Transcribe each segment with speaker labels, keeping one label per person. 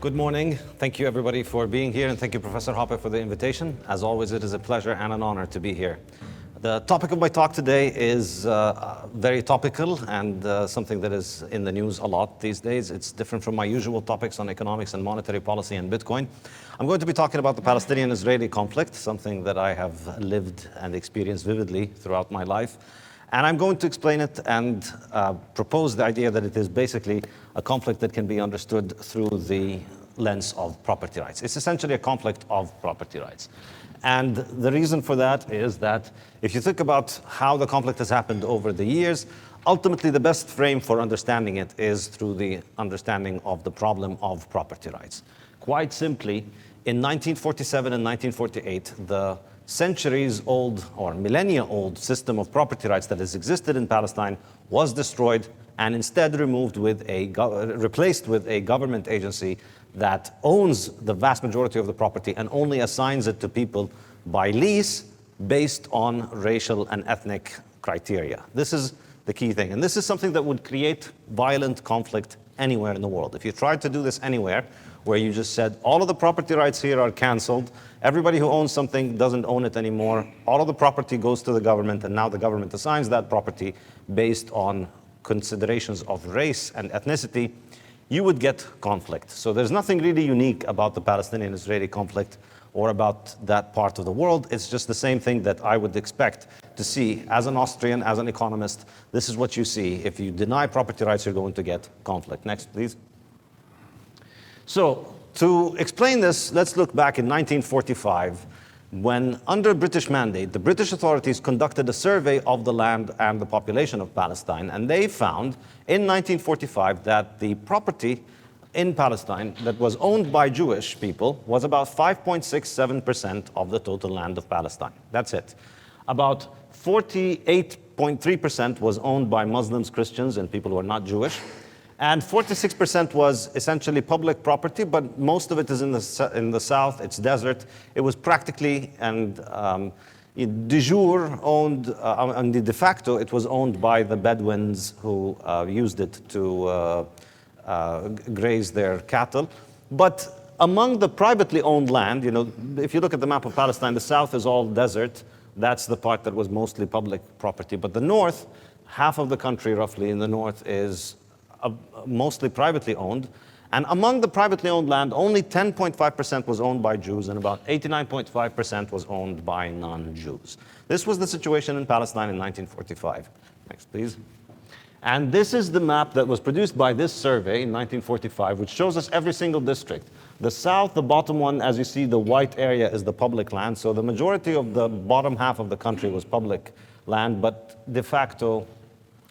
Speaker 1: Good morning. Thank you, everybody, for being here, and thank you, Professor Hoppe, for the invitation. As always, it is a pleasure and an honor to be here. The topic of my talk today is very topical and something that is in the news a lot these days. It's different from my usual topics on economics and monetary policy and Bitcoin. I'm going to be talking about the Palestinian-Israeli conflict, something that I have lived and experienced vividly throughout my life. And I'm going to explain it and propose the idea that it is basically a conflict that can be understood through the lens of property rights. It's essentially a conflict of property rights. And the reason for that is that if you think about how the conflict has happened over the years, ultimately the best frame for understanding it is through the understanding of the problem of property rights. Quite simply, in 1947 and 1948, the centuries-old or millennia-old system of property rights that has existed in Palestine was destroyed and instead replaced with a government agency that owns the vast majority of the property and only assigns it to people by lease based on racial and ethnic criteria. This is the key thing. And this is something that would create violent conflict anywhere in the world. If you tried to do this anywhere, where you just said, all of the property rights here are canceled, everybody who owns something doesn't own it anymore, all of the property goes to the government, and now the government assigns that property based on considerations of race and ethnicity, you would get conflict. So there's nothing really unique about the Palestinian-Israeli conflict or about that part of the world. It's just the same thing that I would expect to see as an Austrian, as an economist. This is what you see. If you deny property rights, you're going to get conflict. Next, please. So to explain this, let's look back in 1945, when under British mandate, the British authorities conducted a survey of the land and the population of Palestine, and they found in 1945 that the property in Palestine that was owned by Jewish people was about 5.67% of the total land of Palestine. That's it. About 48.3% was owned by Muslims, Christians, and people who are not Jewish. And 46% was essentially public property, but most of it is in the south. It's desert. It was practically and de jure owned, and de facto it was owned by the Bedouins who used it to graze their cattle. But among the privately owned land, if you look at the map of Palestine, the south is all desert. That's the part that was mostly public property. But the north, half of the country roughly in the north is mostly privately owned. And among the privately owned land, only 10.5% was owned by Jews and about 89.5% was owned by non-Jews. This was the situation in Palestine in 1945. Next, please. And this is the map that was produced by this survey in 1945, which shows us every single district. The south, the bottom one, as you see, the white area is the public land. So the majority of the bottom half of the country was public land, but de facto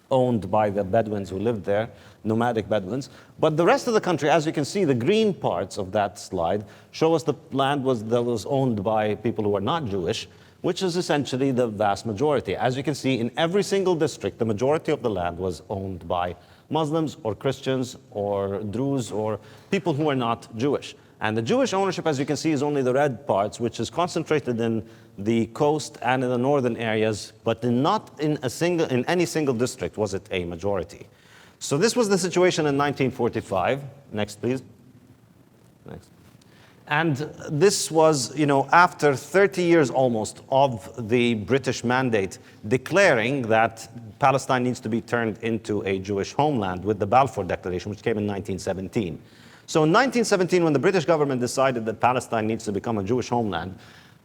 Speaker 1: owned by the Bedouins who lived there, nomadic Bedouins. But the rest of the country, as you can see, the green parts of that slide show us the land that was owned by people who are not Jewish, which is essentially the vast majority. As you can see, in every single district, the majority of the land was owned by Muslims or Christians or Druze or people who are not Jewish. And the Jewish ownership, as you can see, is only the red parts, which is concentrated in the coast and in the northern areas, but not in any single district was it a majority. So this was the situation in 1945. Next, please. Next. And this was, after 30 years almost of the British mandate declaring that Palestine needs to be turned into a Jewish homeland with the Balfour Declaration, which came in 1917. So in 1917, when the British government decided that Palestine needs to become a Jewish homeland,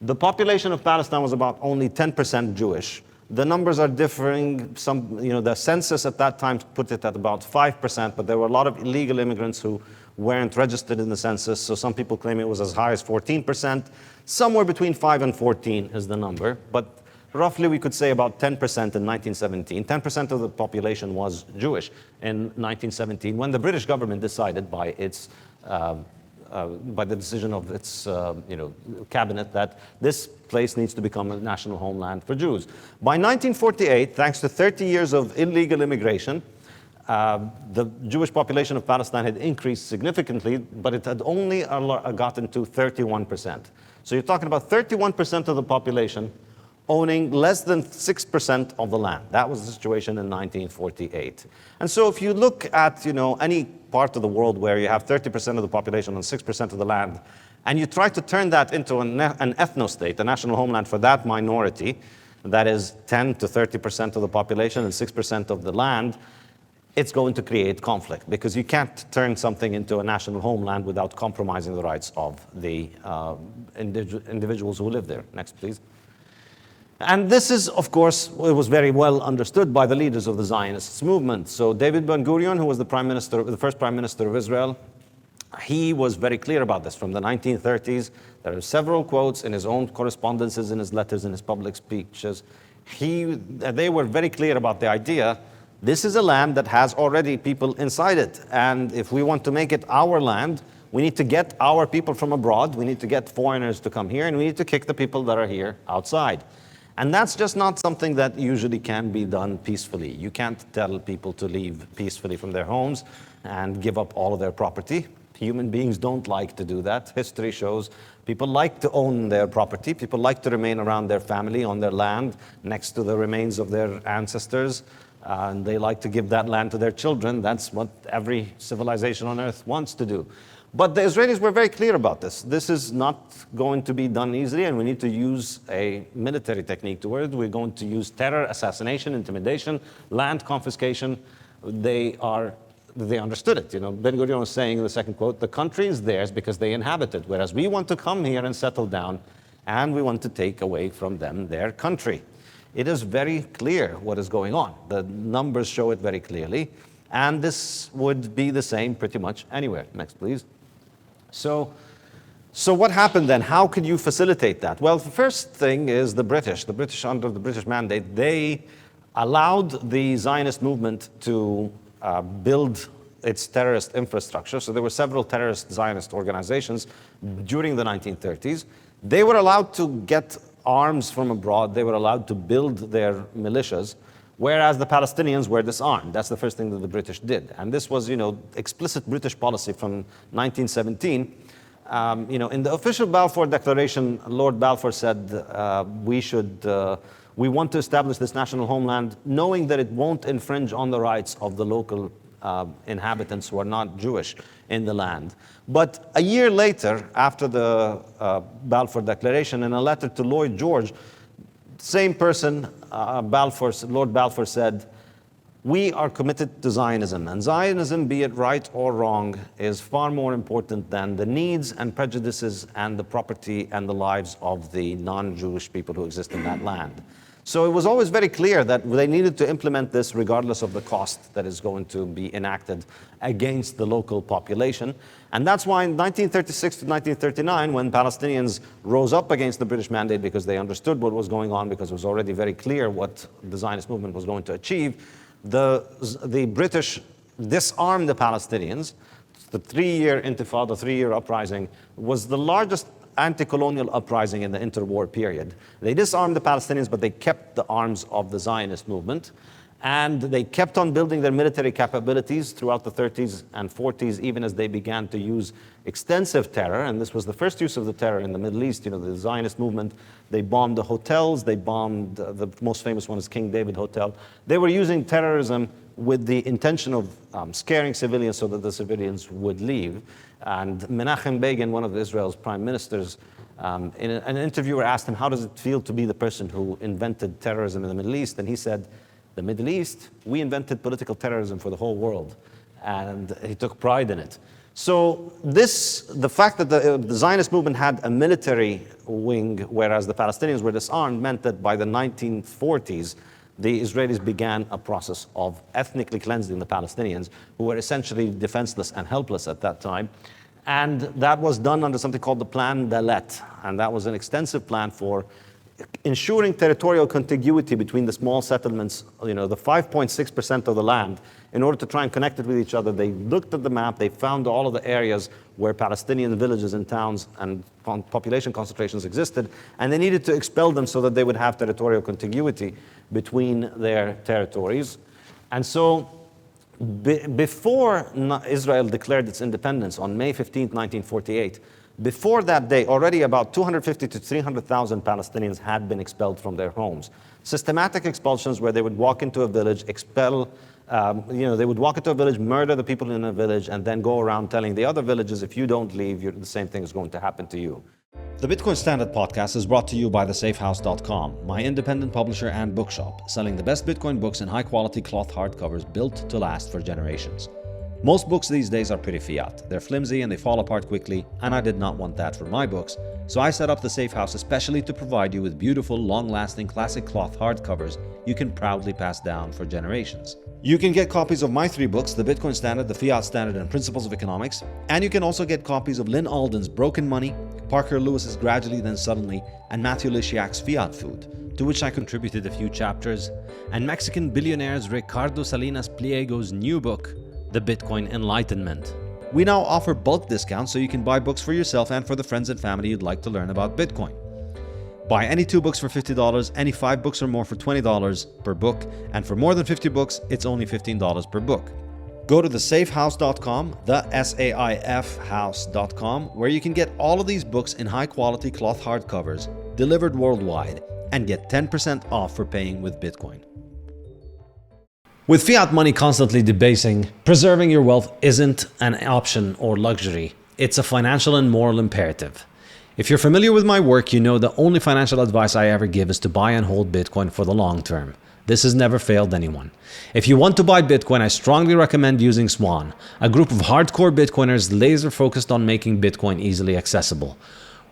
Speaker 1: the population of Palestine was about only 10% Jewish. The numbers are differing. The census at that time put it at about 5%, but there were a lot of illegal immigrants who weren't registered in the census. So some people claim it was as high as 14%. Somewhere between 5 and 14 is the number, but roughly we could say about 10% in 1917. 10% of the population was Jewish in 1917 when the British government decided by the decision of its cabinet that this place needs to become a national homeland for Jews. By 1948, thanks to 30 years of illegal immigration, the Jewish population of Palestine had increased significantly, but it had only gotten to 31%. So you're talking about 31% of the population owning less than 6% of the land. That was the situation in 1948. And so if you look at, any part of the world where you have 30% of the population and 6% of the land, and you try to turn that into an ethno-state, a national homeland for that minority, that is 10 to 30% of the population and 6% of the land, it's going to create conflict, because you can't turn something into a national homeland without compromising the rights of the individuals who live there. Next, please. And this is, of course, it was very well understood by the leaders of the Zionist movement. So David Ben-Gurion, who was the first prime minister of Israel, he was very clear about this from the 1930s. There are several quotes in his own correspondences, in his letters, in his public speeches. They were very clear about the idea, this is a land that has already people inside it. And if we want to make it our land, we need to get our people from abroad, we need to get foreigners to come here, and we need to kick the people that are here outside. And that's just not something that usually can be done peacefully. You can't tell people to leave peacefully from their homes and give up all of their property. Human beings don't like to do that. History shows people like to own their property. People like to remain around their family, on their land, next to the remains of their ancestors. And they like to give that land to their children. That's what every civilization on earth wants to do. But the Israelis were very clear about this. This is not going to be done easily, and we need to use a military technique to it. We're going to use terror, assassination, intimidation, land confiscation. They understood it. Ben-Gurion was saying in the second quote, the country is theirs because they inhabit it, whereas we want to come here and settle down, and we want to take away from them their country. It is very clear what is going on. The numbers show it very clearly, and this would be the same pretty much anywhere. Next, please. So what happened then? How could you facilitate that? Well, the first thing is the British under the British mandate, they allowed the Zionist movement to build its terrorist infrastructure. So there were several terrorist Zionist organizations during the 1930s. They were allowed to get arms from abroad. They were allowed to build their militias, whereas the Palestinians were disarmed. That's the first thing that the British did. And this was, explicit British policy from 1917. In the official Balfour Declaration, Lord Balfour said we want to establish this national homeland knowing that it won't infringe on the rights of the local inhabitants who are not Jewish in the land. But a year later, after the Balfour Declaration, in a letter to Lloyd George, same person, Lord Balfour said, we are committed to Zionism, and Zionism, be it right or wrong, is far more important than the needs and prejudices and the property and the lives of the non-Jewish people who exist in that land. So it was always very clear that they needed to implement this regardless of the cost that is going to be enacted against the local population. And that's why in 1936 to 1939, when Palestinians rose up against the British mandate because they understood what was going on, because it was already very clear what the Zionist movement was going to achieve, the British disarmed the Palestinians. The three-year intifada, three-year uprising, was the largest anti-colonial uprising in the interwar period. They disarmed the Palestinians, but they kept the arms of the Zionist movement. And they kept on building their military capabilities throughout the 30s and 40s, even as they began to use extensive terror. And this was the first use of the terror in the Middle East. The Zionist movement, they bombed the hotels. They bombed, the most famous one is King David Hotel. They were using terrorism with the intention of scaring civilians so that the civilians would leave. And Menachem Begin, one of Israel's prime ministers, an interviewer asked him, how does it feel to be the person who invented terrorism in the Middle East? And he said, the Middle East, we invented political terrorism for the whole world. And he took pride in it. So the fact that the Zionist movement had a military wing, whereas the Palestinians were disarmed, meant that by the 1940s, the Israelis began a process of ethnically cleansing the Palestinians, who were essentially defenseless and helpless at that time. And that was done under something called the Plan Dalet. And that was an extensive plan for ensuring territorial contiguity between the small settlements, the 5.6% of the land. In order to try and connect it with each other, they looked at the map, they found all of the areas where Palestinian villages and towns and population concentrations existed, and they needed to expel them so that they would have territorial contiguity between their territories. And so before Israel declared its independence on May 15, 1948, Before that day, already about 250 to 300,000 Palestinians had been expelled from their homes. Systematic expulsions where they would walk into a village, expel, they would walk into a village, murder the people in a village, and then go around telling the other villages, if you don't leave, the same thing is going to happen to you. The Bitcoin Standard podcast is brought to you by thesafehouse.com, my independent publisher and bookshop, selling the best Bitcoin books in high-quality cloth hardcovers built to last for generations. Most books these days are pretty fiat. They're flimsy and they fall apart quickly, and I did not want that for my books, so I set up the Safe House especially to provide you with beautiful, long-lasting classic cloth hardcovers you can proudly pass down for generations. You can get copies of my 3 books, The Bitcoin Standard, The Fiat Standard, and Principles of Economics, and you can also get copies of Lynn Alden's Broken Money, Parker Lewis's Gradually Then Suddenly, and Matthew Lysiak's Fiat Food, to which I contributed a few chapters, and Mexican billionaires Ricardo Salinas Pliego's new book, The Bitcoin Enlightenment. We now offer bulk discounts so you can buy books for yourself and for the friends and family you'd like to learn about Bitcoin. Buy any 2 books for $50, any 5 books or more for $20 per book, and for more than 50 books, it's only $15 per book. Go to thesafehouse.com, the S-A-I-F house.com, where you can get all of these books in high-quality cloth hardcovers, delivered worldwide, and get 10% off for paying with Bitcoin. With fiat money constantly debasing, preserving your wealth isn't an option or luxury. It's a financial and moral imperative. If you're familiar with my work, you know the only financial advice I ever give is to buy and hold Bitcoin for the long term. This has never failed anyone. If you want to buy Bitcoin, I strongly recommend using Swan, a group of hardcore Bitcoiners laser focused on making Bitcoin easily accessible.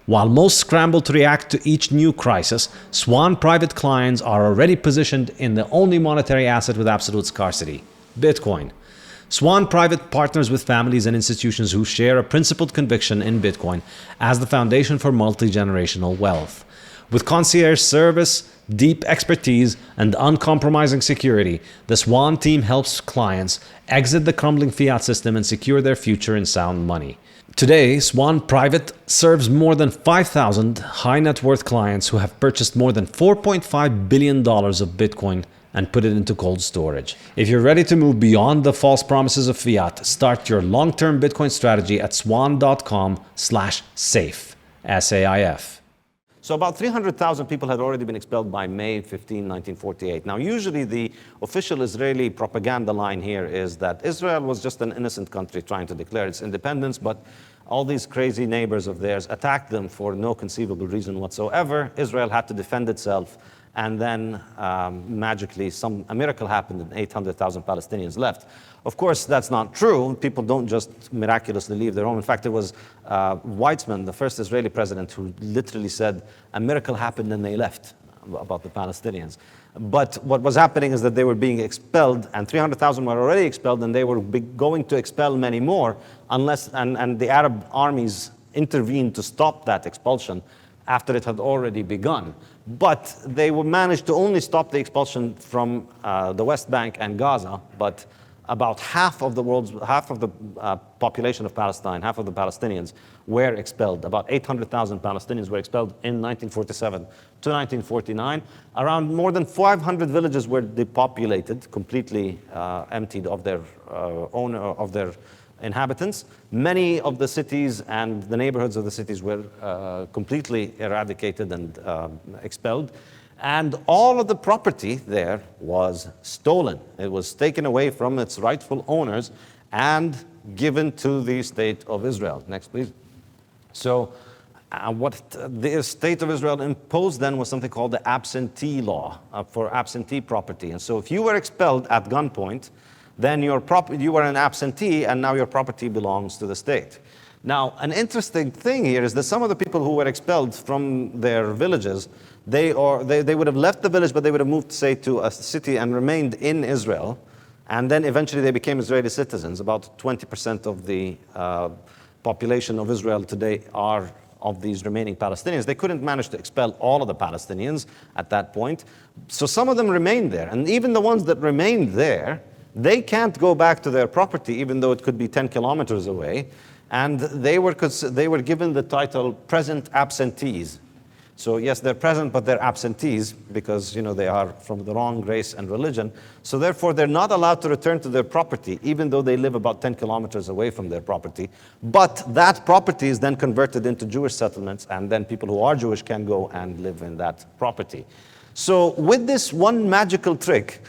Speaker 1: While most scramble to react to each new crisis, Swan private clients are already positioned in the only monetary asset with absolute scarcity, Bitcoin. Swan Private partners with families and institutions who share a principled conviction in Bitcoin as the foundation for multi-generational wealth. With concierge service, deep expertise, and uncompromising security, the Swan team helps clients exit the crumbling fiat system and secure their future in sound money. Today, Swan Private serves more than 5,000 high net worth clients who have purchased more than $4.5 billion of Bitcoin and put it into cold storage. If you're ready to move beyond the false promises of fiat, start your long-term Bitcoin strategy at swan.com/safe, S-A-I-F. So about 300,000 people had already been expelled by May 15, 1948. Now, usually the official Israeli propaganda line here is that Israel was just an innocent country trying to declare its independence, but all these crazy neighbors of theirs attacked them for no conceivable reason whatsoever. Israel had to defend itself, and then magically a miracle happened and 800,000 Palestinians left. Of course, that's not true. People don't just miraculously leave their home. In fact, it was Weizmann, the first Israeli president, who literally said a miracle happened and they left about the Palestinians. But what was happening is that they were being expelled, and 300,000 were already expelled, and they were going to expel many more unless, and the Arab armies intervened to stop that expulsion after it had already begun. But they managed to only stop the expulsion from the West Bank and Gaza, but about half of the population of Palestine, half of the Palestinians were expelled. About 800,000 Palestinians were expelled in 1947 to 1949. Around more than 500 villages were depopulated, completely emptied of their inhabitants. Many of the cities and the neighborhoods of the cities were completely eradicated and expelled. And all of the property there was stolen. It was taken away from its rightful owners and given to the State of Israel. Next, please. So what the State of Israel imposed then was something called the absentee law for absentee property. And so if you were expelled at gunpoint, then you were an absentee, and now your property belongs to the state. Now, an interesting thing here is that some of the people who were expelled from their villages, they would have left the village, but they would have moved, say, to a city and remained in Israel. And then eventually they became Israeli citizens. About 20% of the population of Israel today are of these remaining Palestinians. They couldn't manage to expel all of the Palestinians at that point. So some of them remained there. And even the ones that remained there, they can't go back to their property, even though it could be 10 kilometers away. And they were given the title present absentees. So yes, they're present, but they're absentees because they are from the wrong race and religion. So therefore, they're not allowed to return to their property, even though they live about 10 kilometers away from their property. But that property is then converted into Jewish settlements, and then people who are Jewish can go and live in that property. So with this one magical trick,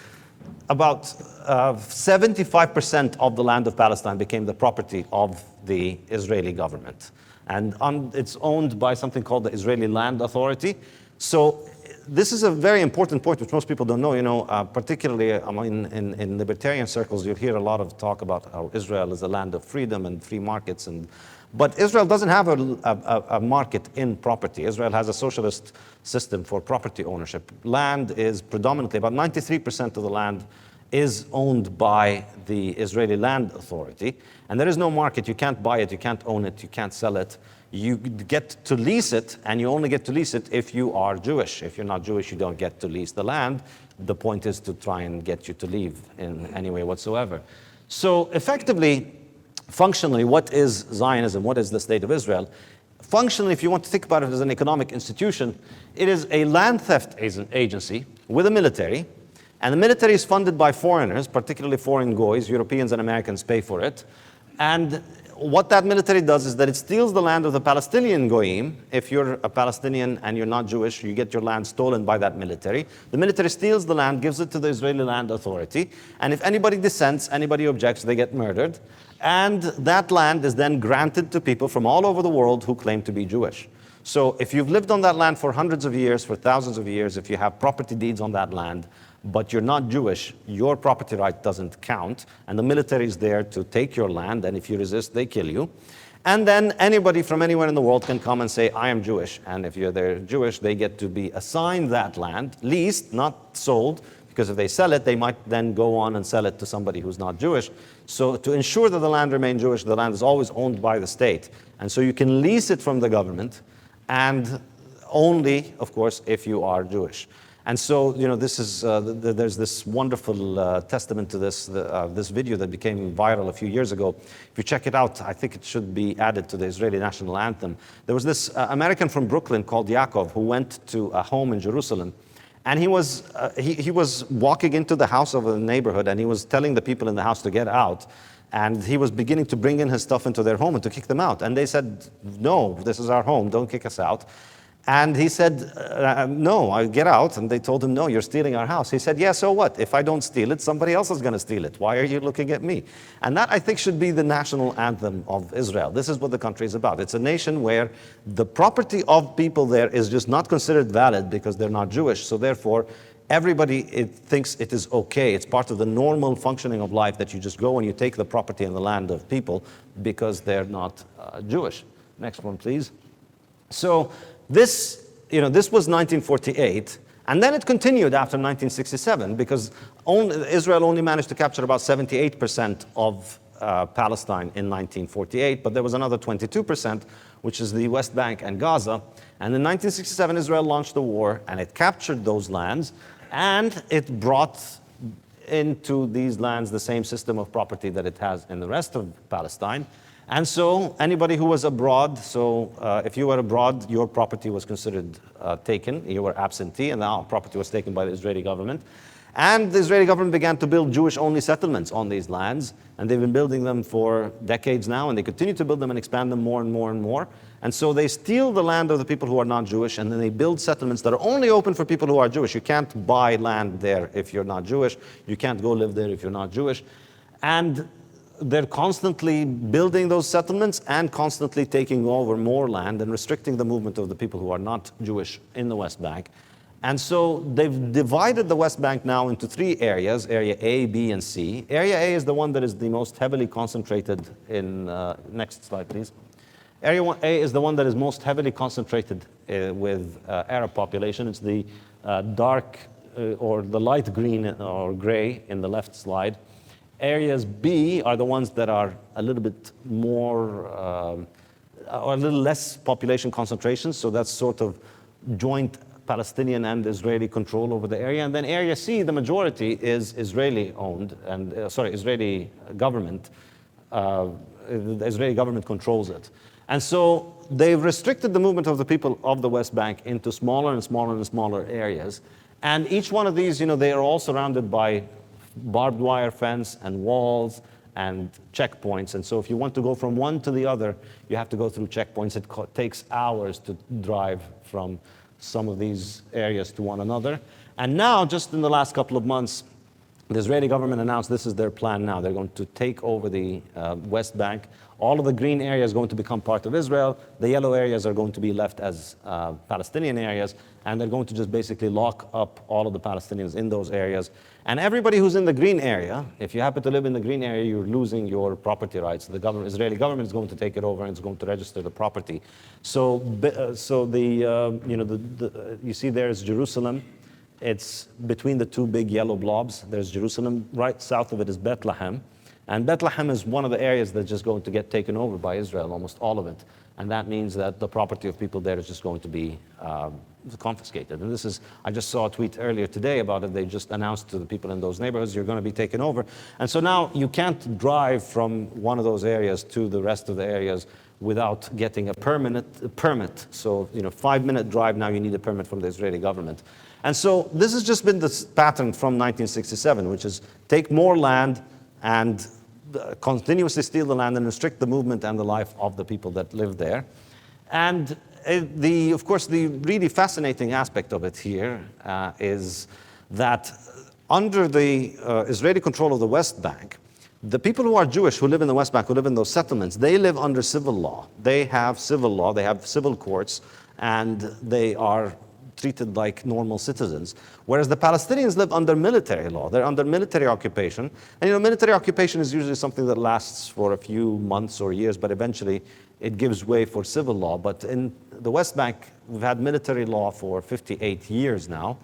Speaker 1: about 75% of the land of Palestine became the property of the Israeli government. And it's owned by something called the Israeli Land Authority. So this is a very important point, which most people don't know. Particularly in libertarian circles, you'll hear a lot of talk about how Israel is a land of freedom and free markets. But Israel doesn't have a market in property. Israel has a socialist system for property ownership. Land is predominantly, about 93% of the land is owned by the Israeli Land Authority. And there is no market. You can't buy it, you can't own it, you can't sell it. You get to lease it, and you only get to lease it if you are Jewish. If you're not Jewish, you don't get to lease the land. The point is to try and get you to leave in any way whatsoever. So effectively, functionally, what is Zionism? What is the State of Israel? Functionally, if you want to think about it as an economic institution, it is a land theft agency with a military. And the military is funded by foreigners, particularly foreign goys. Europeans and Americans pay for it. And what that military does is that it steals the land of the Palestinian goyim. If you're a Palestinian and you're not Jewish, you get your land stolen by that military. The military steals the land, gives it to the Israeli Land Authority. And if anybody dissents, anybody objects, they get murdered. And that land is then granted to people from all over the world who claim to be Jewish. So if you've lived on that land for hundreds of years, for thousands of years, if you have property deeds on that land, but you're not Jewish, your property right doesn't count, and the military is there to take your land, and if you resist, they kill you. And then anybody from anywhere in the world can come and say, I am Jewish, and if they're Jewish, they get to be assigned that land, leased, not sold, because if they sell it, they might then go on and sell it to somebody who's not Jewish. So to ensure that the land remains Jewish, the land is always owned by the state, and so you can lease it from the government, and only, of course, if you are Jewish. And so, this is, there's this wonderful testament to this, this video that became viral a few years ago. If you check it out, I think it should be added to the Israeli national anthem. There was this American from Brooklyn called Yaakov who went to a home in Jerusalem. And he was walking into the house of a neighborhood, and he was telling the people in the house to get out. And he was beginning to bring in his stuff into their home and to kick them out. And they said, no, this is our home, don't kick us out. And he said, no, I'll get out. And they told him, no, you're stealing our house. He said, yeah, so what? If I don't steal it, somebody else is going to steal it. Why are you looking at me? And that, I think, should be the national anthem of Israel. This is what the country is about. It's a nation where the property of people there is just not considered valid because they're not Jewish. So therefore, everybody thinks it is okay. It's part of the normal functioning of life that you just go and you take the property and the land of people because they're not Jewish. Next one, please. So this was 1948, and then it continued after 1967 because Israel only managed to capture about 78% of Palestine in 1948, but there was another 22%, which is the West Bank and Gaza. And in 1967, Israel launched the war, and it captured those lands, and it brought into these lands the same system of property that it has in the rest of Palestine. And so anybody who was abroad, if you were abroad, your property was considered taken. You were absentee, and now property was taken by the Israeli government. And the Israeli government began to build Jewish-only settlements on these lands, and they've been building them for decades now, and they continue to build them and expand them more and more and more. And so they steal the land of the people who are not Jewish, and then they build settlements that are only open for people who are Jewish. You can't buy land there if you're not Jewish. You can't go live there if you're not Jewish. And they're constantly building those settlements and constantly taking over more land and restricting the movement of the people who are not Jewish in the West Bank. And so they've divided the West Bank now into three areas, Area A, B, and C. Area A is the one that is the most heavily concentrated in, next slide please. Area A is the one that is most heavily concentrated with Arab population. It's the dark or the light green or gray in the left slide. Areas B are the ones that are a little bit more, or a little less population concentration, so that's sort of joint Palestinian and Israeli control over the area. And then Area C, the majority is Israeli-owned, and Israeli government. The Israeli government controls it. And so they've restricted the movement of the people of the West Bank into smaller and smaller and smaller areas. And each one of these, they are all surrounded by barbed wire fence and walls and checkpoints. And so if you want to go from one to the other, you have to go through checkpoints. It takes hours to drive from some of these areas to one another. And now, just in the last couple of months, the Israeli government announced this is their plan now. They're going to take over the West Bank. All of the green areas are going to become part of Israel. The yellow areas are going to be left as Palestinian areas. And they're going to just basically lock up all of the Palestinians in those areas. And everybody who's in the green area, if you happen to live in the green area, you're losing your property rights. The Israeli government is going to take it over and it's going to register the property. So, you see there's Jerusalem. It's between the two big yellow blobs. There's Jerusalem. Right south of it is Bethlehem. And Bethlehem is one of the areas that's just going to get taken over by Israel, almost all of it. And that means that the property of people there is just going to be confiscated. And I just saw a tweet earlier today about it. They just announced to the people in those neighborhoods, you're going to be taken over. And so now you can't drive from one of those areas to the rest of the areas without getting a permit. So, 5-minute drive, now you need a permit from the Israeli government. And so this has just been this pattern from 1967, which is take more land and continuously steal the land and restrict the movement and the life of the people that live there. And of course, the really fascinating aspect of it here is that under the Israeli control of the West Bank, the people who are Jewish, who live in the West Bank, who live in those settlements, they live under civil law. They have civil law, they have civil courts, and they are treated like normal citizens. Whereas the Palestinians live under military law. They're under military occupation. And military occupation is usually something that lasts for a few months or years, but eventually it gives way for civil law. But in the West Bank, we've had military law for 58 years now.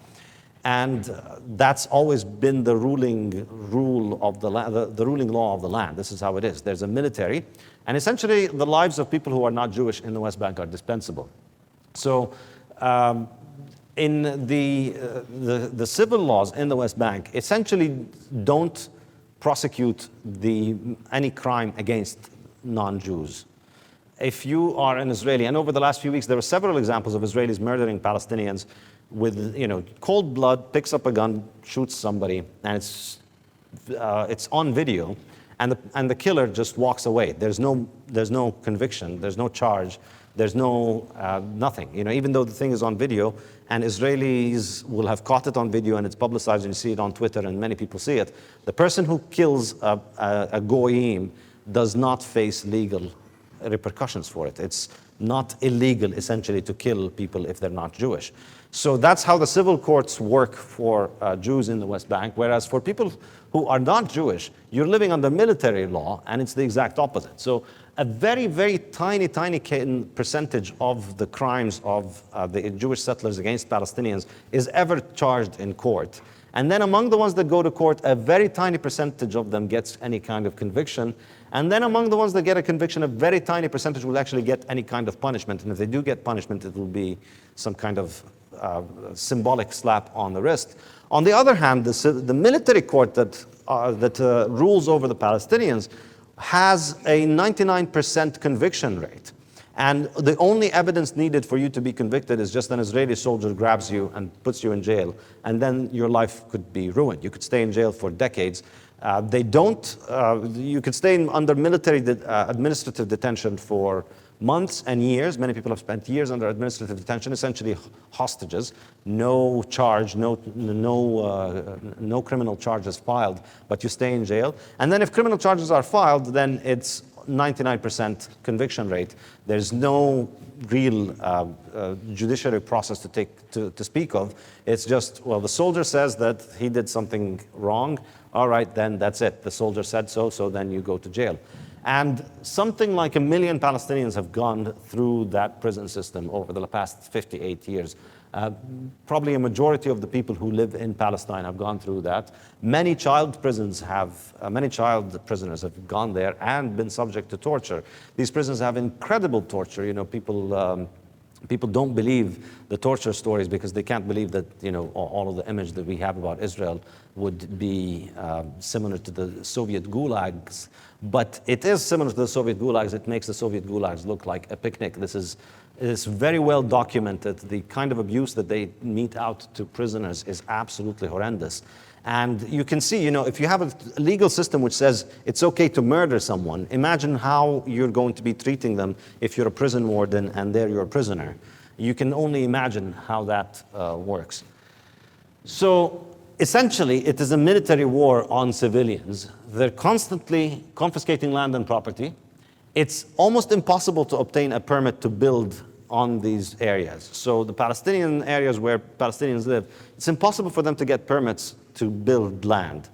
Speaker 1: And that's always been the ruling rule of the ruling law of the land. This is how it is. There's a military, and essentially the lives of people who are not Jewish in the West Bank are dispensable. So in the civil laws in the West Bank essentially don't prosecute any crime against non-Jews. If you are an Israeli, and over the last few weeks there were several examples of Israelis murdering Palestinians with cold blood, picks up a gun, shoots somebody, and it's on video, and the killer just walks away. There's no conviction, there's no charge, there's no nothing. Even though the thing is on video, and Israelis will have caught it on video, and it's publicized, and you see it on Twitter, and many people see it. The person who kills a goyim does not face legal repercussions for it. It's not illegal, essentially, to kill people if they're not Jewish. So that's how the civil courts work for Jews in the West Bank, whereas for people who are not Jewish, you're living under military law, and it's the exact opposite. So a very, very tiny percentage of the crimes of the Jewish settlers against Palestinians is ever charged in court. And then among the ones that go to court, a very tiny percentage of them gets any kind of conviction. And then among the ones that get a conviction, a very tiny percentage will actually get any kind of punishment. And if they do get punishment, it will be some kind of symbolic slap on the wrist. On the other hand, the military court that rules over the Palestinians has a 99% conviction rate. And the only evidence needed for you to be convicted is just an Israeli soldier grabs you and puts you in jail, and then your life could be ruined. You could stay in jail for decades. You could stay under military administrative detention for months and years. Many people have spent years under administrative detention, essentially hostages. No charge, no criminal charges filed, but you stay in jail. And then if criminal charges are filed, then it's 99% conviction rate. There's no real judiciary process to speak of. It's just, well, the soldier says that he did something wrong. All right, then that's it. The soldier said so, so then you go to jail. And something like 1 million Palestinians have gone through that prison system over the past 58 years. Probably a majority of the people who live in Palestine have gone through that. Many child prisoners have gone there and been subject to torture. These prisons have incredible torture. People People don't believe the torture stories because they can't believe that, all of the image that we have about Israel would be similar to the Soviet gulags. But it is similar to the Soviet gulags. It makes the Soviet gulags look like a picnic. This is very well documented. The kind of abuse that they mete out to prisoners is absolutely horrendous. And you can see, if you have a legal system which says it's okay to murder someone, imagine how you're going to be treating them if you're a prison warden and they're your prisoner. You can only imagine how that works. So essentially, it is a military war on civilians. They're constantly confiscating land and property. It's almost impossible to obtain a permit to build on these areas. So the Palestinian areas where Palestinians live, it's impossible for them to get permits to build land.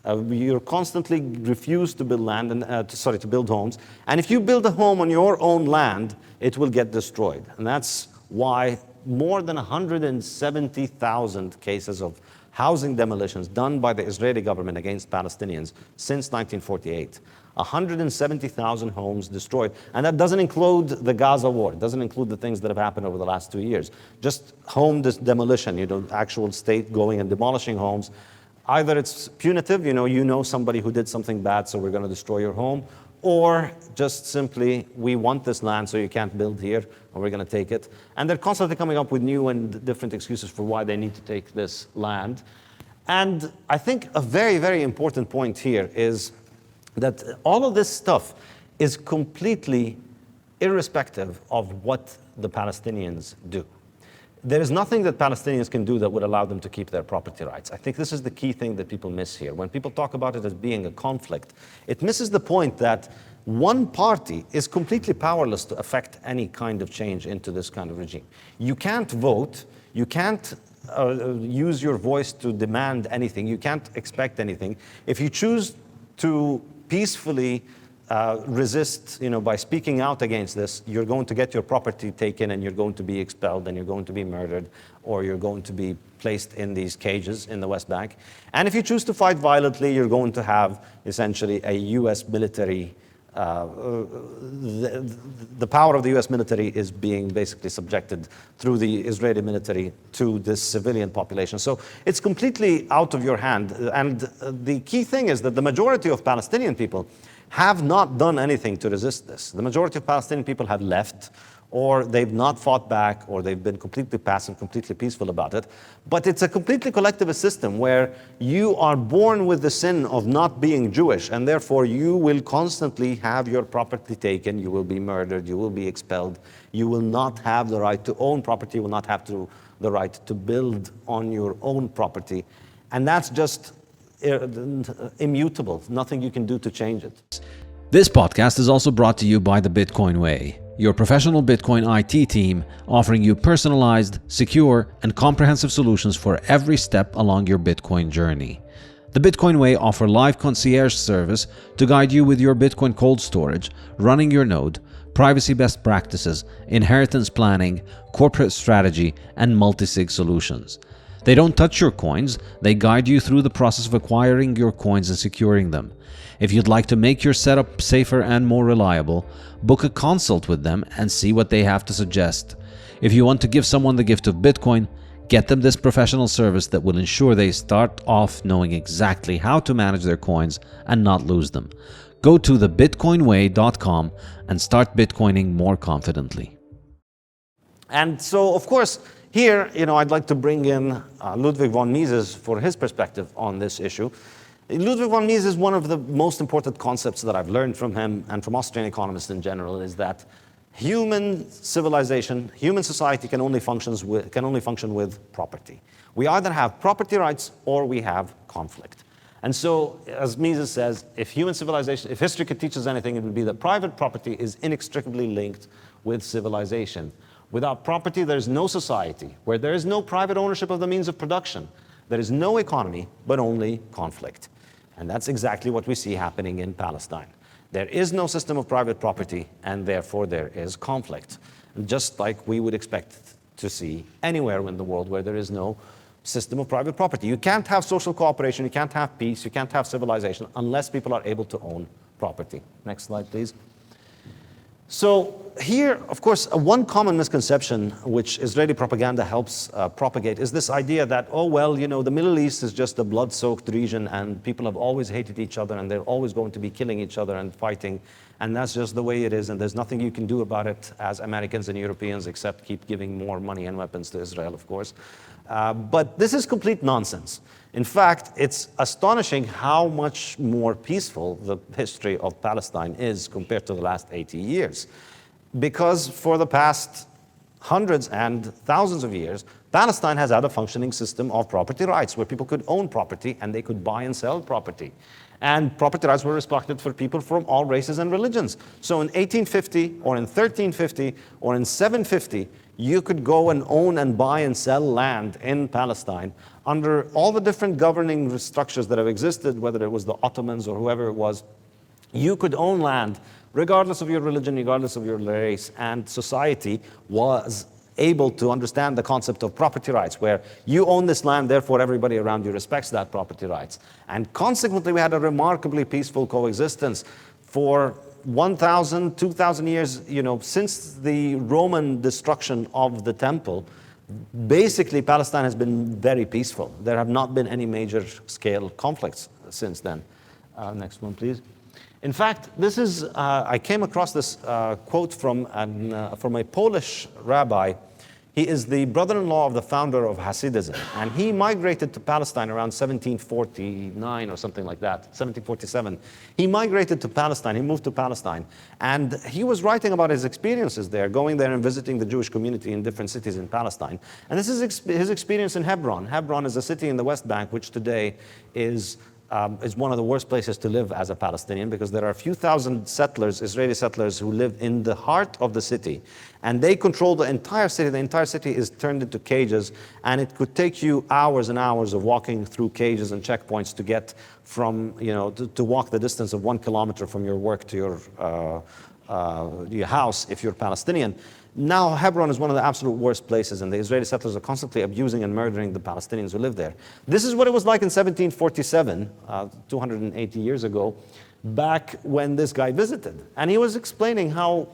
Speaker 1: You're constantly refused to build land and to build homes. And if you build a home on your own land, it will get destroyed. And that's why more than 170,000 cases of housing demolitions done by the Israeli government against Palestinians since 1948. 170,000 homes destroyed. And that doesn't include the Gaza war. It doesn't include the things that have happened over the last 2 years. Just home demolition, actual state going and demolishing homes. Either it's punitive, you know somebody who did something bad, so we're going to destroy your home, or just simply, we want this land so you can't build here, and we're going to take it. And they're constantly coming up with new and different excuses for why they need to take this land. And I think a very, very important point here is that all of this stuff is completely irrespective of what the Palestinians do. There is nothing that Palestinians can do that would allow them to keep their property rights. I think this is the key thing that people miss here. When people talk about it as being a conflict, it misses the point that one party is completely powerless to affect any kind of change into this kind of regime. You can't vote, you can't use your voice to demand anything, you can't expect anything. If you choose to peacefully resist, by speaking out against this, you're going to get your property taken and you're going to be expelled and you're going to be murdered or you're going to be placed in these cages in the West Bank. And if you choose to fight violently, you're going to have essentially a U.S. military, the power of the U.S. military is being basically subjected through the Israeli military to this civilian population. So it's completely out of your hand. And the key thing is that the majority of Palestinian people have not done anything to resist this. The majority of Palestinian people have left, or they've not fought back, or they've been completely passive, completely peaceful about it. But it's a completely collectivist system where you are born with the sin of not being Jewish, and therefore you will constantly have your property taken, you will be murdered, you will be expelled, you will not have the right to own property, you will not have the right to build on your own property. And that's just immutable. Nothing you can do to change it.
Speaker 2: This podcast is also brought to you by the Bitcoin Way, your professional Bitcoin IT team offering you personalized, secure, and comprehensive solutions for every step along your Bitcoin journey. The Bitcoin Way offer live concierge service to guide you with your Bitcoin cold storage, running your node, privacy best practices, inheritance planning, corporate strategy, and multi-sig solutions. They don't touch your coins, they guide you through the process of acquiring your coins and securing them. If you'd like to make your setup safer and more reliable, book a consult with them and see what they have to suggest. If you want to give someone the gift of Bitcoin, get them this professional service that will ensure they start off knowing exactly how to manage their coins and not lose them. Go to thebitcoinway.com and start Bitcoining more confidently.
Speaker 1: And so, of course, here, I'd like to bring in Ludwig von Mises for his perspective on this issue. Ludwig von Mises is one of the most important concepts that I've learned from him and from Austrian economists in general, is that human civilization, human society can only function with property. We either have property rights or we have conflict. And so, as Mises says, if human civilization, if history could teach us anything, it would be that private property is inextricably linked with civilization. Without property, there is no society. Where there is no private ownership of the means of production, there is no economy, but only conflict. And that's exactly what we see happening in Palestine. There is no system of private property, and therefore there is conflict. Just like we would expect to see anywhere in the world where there is no system of private property. You can't have social cooperation, you can't have peace, you can't have civilization unless people are able to own property. Next slide, please. So here, of course, one common misconception which Israeli propaganda helps propagate is this idea that, oh, well, you know, the Middle East is just a blood-soaked region and people have always hated each other and they're always going to be killing each other and fighting, and that's just the way it is, and there's nothing you can do about it as Americans and Europeans except keep giving more money and weapons to Israel, of course. But this is complete nonsense. In fact, it's astonishing how much more peaceful the history of Palestine is compared to the last 80 years. Because for the past hundreds and thousands of years, Palestine has had a functioning system of property rights where people could own property and they could buy and sell property. And property rights were respected for people from all races and religions. So in 1850 or in 1350 or in 750, you could go and own and buy and sell land in Palestine under all the different governing structures that have existed, whether it was the Ottomans or whoever it was. You could own land regardless of your religion, regardless of your race, and society was able to understand the concept of property rights, where you own this land, therefore everybody around you respects that property rights. And consequently, we had a remarkably peaceful coexistence for 1,000, 2,000 years, you know, since the Roman destruction of the temple. Basically, Palestine has been very peaceful. There have not been any major scale conflicts since then. Next one, please. In fact, this is, I came across this quote from a Polish rabbi. He is the brother-in-law of the founder of Hasidism, and he migrated to Palestine around 1749 or something like that, 1747. He migrated to Palestine, he moved to Palestine, and he was writing about his experiences there, going there and visiting the Jewish community in different cities in Palestine. And this is his experience in Hebron. Hebron is a city in the West Bank, which today is one of the worst places to live as a Palestinian, because there are a few thousand settlers, Israeli settlers, who live in the heart of the city. And they control the entire city. The entire city is turned into cages, and it could take you hours and hours of walking through cages and checkpoints to get from, you know, to walk the distance of 1 kilometer from your work to your house if you're Palestinian. Now, Hebron is one of the absolute worst places, and the Israeli settlers are constantly abusing and murdering the Palestinians who live there. This is what it was like in 1747, 280 years ago, back when this guy visited. And he was explaining how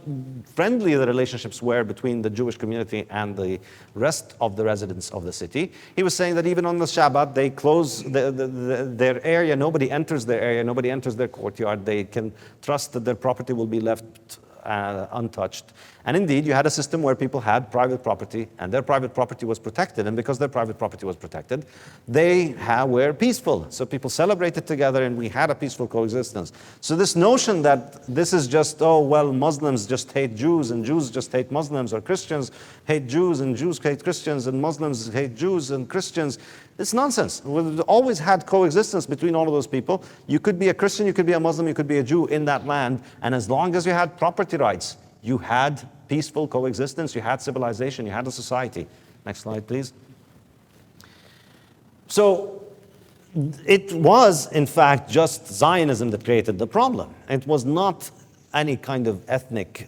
Speaker 1: friendly the relationships were between the Jewish community and the rest of the residents of the city. He was saying that even on the Shabbat, they close their area. Nobody enters their area. Nobody enters their courtyard. They can trust that their property will be left untouched. And indeed, you had a system where people had private property, and their private property was protected. And because their private property was protected, they were peaceful. So people celebrated together, and we had a peaceful coexistence. So this notion that this is just, oh, well, Muslims just hate Jews, and Jews just hate Muslims, or Christians hate Jews, and Jews hate Christians, and Muslims hate Jews and Christians, it's nonsense. We've always had coexistence between all of those people. You could be a Christian, you could be a Muslim, you could be a Jew in that land, and as long as you had property rights, you had peaceful coexistence, you had civilization, you had a society. Next slide, please. So it was, in fact, just Zionism that created the problem. It was not any kind of ethnic,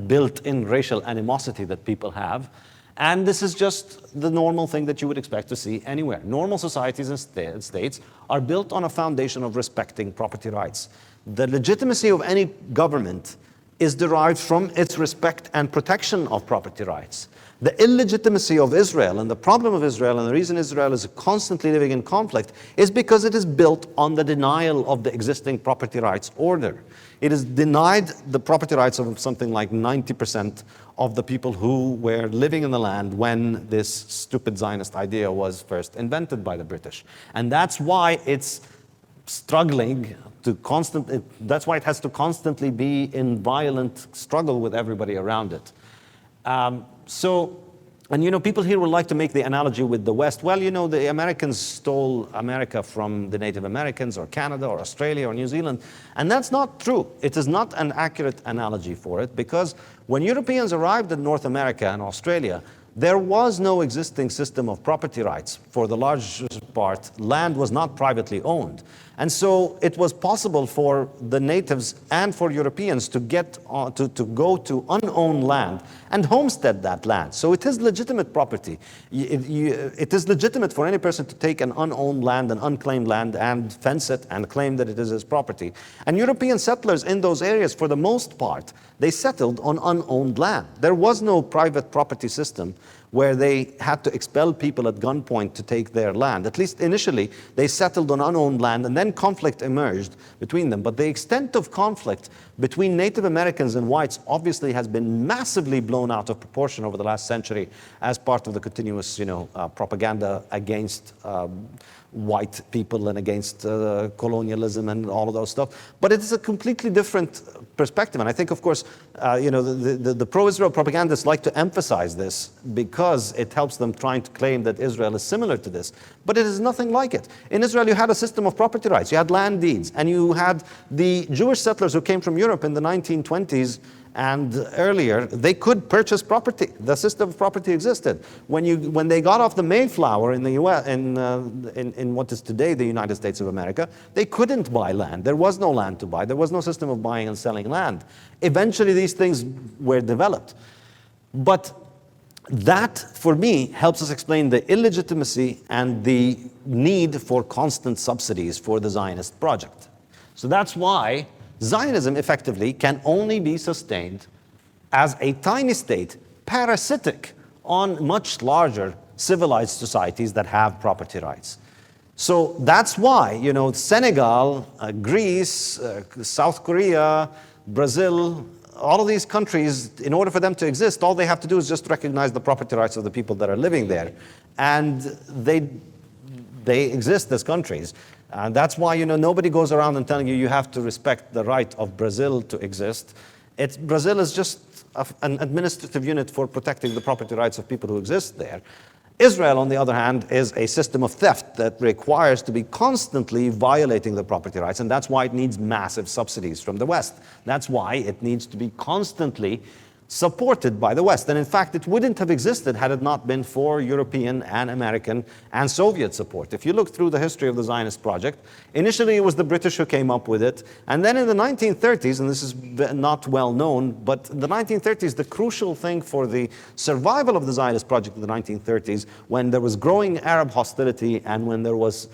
Speaker 1: built-in racial animosity that people have. And this is just the normal thing that you would expect to see anywhere. Normal societies and states are built on a foundation of respecting property rights. The legitimacy of any government is derived from its respect and protection of property rights. The illegitimacy of Israel and the problem of Israel, and the reason Israel is constantly living in conflict, is because it is built on the denial of the existing property rights order. It has denied the property rights of something like 90% of the people who were living in the land when this stupid Zionist idea was first invented by the British. And that's why it's struggling to that's why it has to constantly be in violent struggle with everybody around it. And you know, people here would like to make the analogy with the West. Well, you know, the Americans stole America from the Native Americans, or Canada, or Australia, or New Zealand. And that's not true. It is not an accurate analogy for it, because when Europeans arrived in North America and Australia, there was no existing system of property rights. For the largest part, land was not privately owned. And so it was possible for the natives and for Europeans to get to go to unowned land and homestead that land. So it is legitimate property. It is legitimate for any person to take an unowned land, an unclaimed land, and fence it and claim that it is his property. And European settlers in those areas, for the most part, they settled on unowned land. There was no private property system where they had to expel people at gunpoint to take their land. At least initially, they settled on unowned land, and then conflict emerged between them. But the extent of conflict between Native Americans and whites obviously has been massively blown out of proportion over the last century as part of the continuous, propaganda against white people and against colonialism and all of those stuff. But it is a completely different perspective. And I think, of course, the pro-Israel propagandists like to emphasize this because it helps them trying to claim that Israel is similar to this. But it is nothing like it. In Israel, you had a system of property rights. You had land deeds. And you had the Jewish settlers who came from Europe in the 1920s and earlier, they could purchase property. The system of property existed. When they got off the Mayflower in the US, in what is today the United States of America, they couldn't buy land. There was no land to buy. There was no system of buying and selling land. Eventually, these things were developed. But that, for me, helps us explain the illegitimacy and the need for constant subsidies for the Zionist project. So that's why Zionism effectively can only be sustained as a tiny state parasitic on much larger civilized societies that have property rights. So that's why, Senegal, Greece, South Korea, Brazil, all of these countries, in order for them to exist, all they have to do is just recognize the property rights of the people that are living there. And they exist as countries. And that's why, nobody goes around and telling you have to respect the right of Brazil to exist. Brazil is just an administrative unit for protecting the property rights of people who exist there. Israel, on the other hand, is a system of theft that requires to be constantly violating the property rights, and that's why it needs massive subsidies from the West. That's why it needs to be constantly supported by the West. And in fact, it wouldn't have existed had it not been for European and American and Soviet support. If you look through the history of the Zionist project, initially it was the British who came up with it. And then in the 1930s, and this is not well known, but in the 1930s, the crucial thing for the survival of the Zionist project in the 1930s, when there was growing Arab hostility and when there was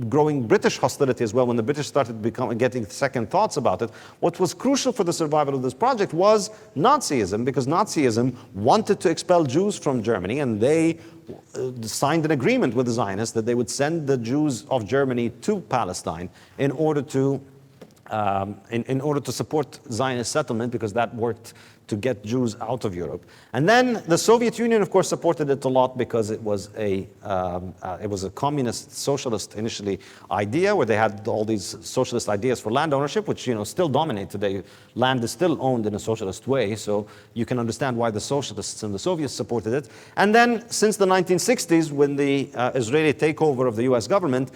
Speaker 1: growing British hostility as well, when the British started getting second thoughts about it, what was crucial for the survival of this project was Nazism, because Nazism wanted to expel Jews from Germany, and they signed an agreement with the Zionists that they would send the Jews of Germany to Palestine in order to support Zionist settlement, because that worked to get Jews out of Europe. And then the Soviet Union, of course, supported it a lot because it was a communist, socialist initially idea, where they had all these socialist ideas for land ownership, which still dominate today. Land is still owned in a socialist way, so you can understand why the socialists and the Soviets supported it. And then since the 1960s, when the Israeli takeover of the US government,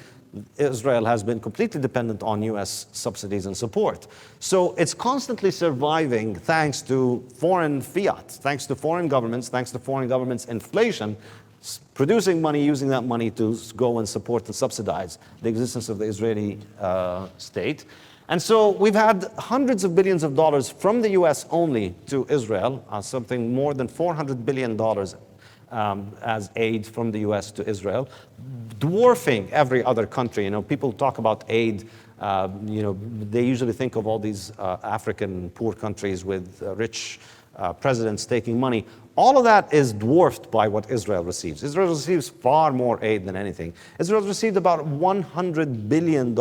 Speaker 1: Israel has been completely dependent on US subsidies and support. So it's constantly surviving thanks to foreign fiat, thanks to foreign governments' inflation, producing money, using that money to go and support and subsidize the existence of the Israeli state. And so we've had hundreds of billions of dollars from the US only to Israel, something more than $400 billion as aid from the US to Israel, dwarfing every other country. People talk about aid, they usually think of all these African poor countries with rich presidents taking money. All of that is dwarfed by what Israel receives. Israel receives far more aid than anything. Israel received about $100 billion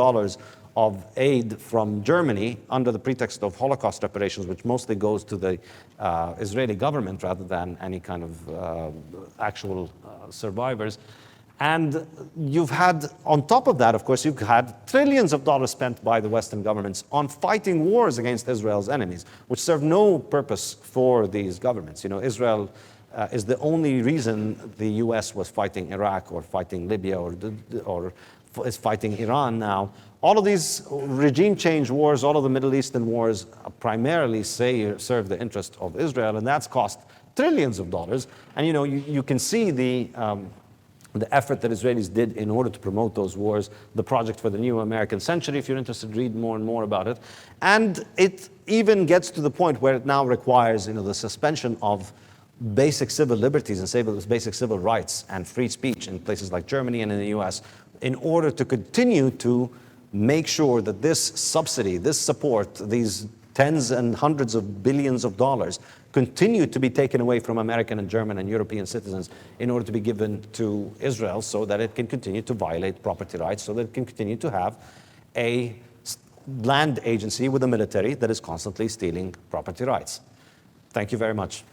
Speaker 1: of aid from Germany under the pretext of Holocaust reparations, which mostly goes to the Israeli government rather than any kind of actual survivors. And you've had, on top of that, of course, you've had trillions of dollars spent by the Western governments on fighting wars against Israel's enemies, which serve no purpose for these governments. Israel is the only reason the US was fighting Iraq or fighting Libya or is fighting Iran now. All of these regime change wars, all of the Middle Eastern wars primarily serve the interest of Israel, and that's cost trillions of dollars. And you can see the effort that Israelis did in order to promote those wars, the project for the new American century. If you're interested, read more and more about it. And it even gets to the point where it now requires, the suspension of basic civil liberties and basic civil rights and free speech in places like Germany and in the US in order to continue to make sure that this subsidy, this support, these tens and hundreds of billions of dollars continue to be taken away from American and German and European citizens in order to be given to Israel so that it can continue to violate property rights, so that it can continue to have a land agency with a military that is constantly stealing property rights. Thank you very much.